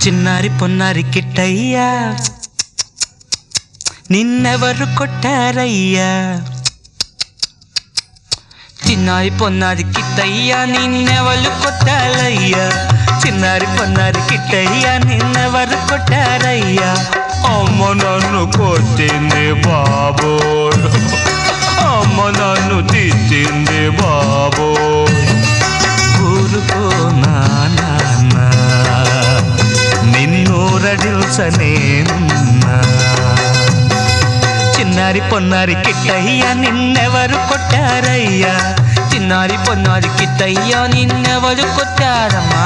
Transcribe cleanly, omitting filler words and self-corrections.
చిన్నారి పొన్నారి కిట్టయ్యా నిన్నెవరు కొట్టారయ్యా చిన్నారి పొన్నారి కిట్టయ్యా నిన్నెవరు కొట్టారయ్యా చిన్నారి పొన్నారి కిట్టయ్యా నిన్నెవరు కొట్టారయ్యా అమ్మ నన్ను కొట్టింది బాబోయ్ అమ్మ నన్ను తిట్టింది బాబోయ్ ఊరుకో నాన్న నిన్నూరడిల్సనేనున్నా చిన్నారి పొన్నారి కిట్టయ్యా నిన్నెవరు కొట్టారయ్యా చిన్నారి పొన్నారి కిట్టయ్యా నిన్నెవరు కొట్టారమ్మా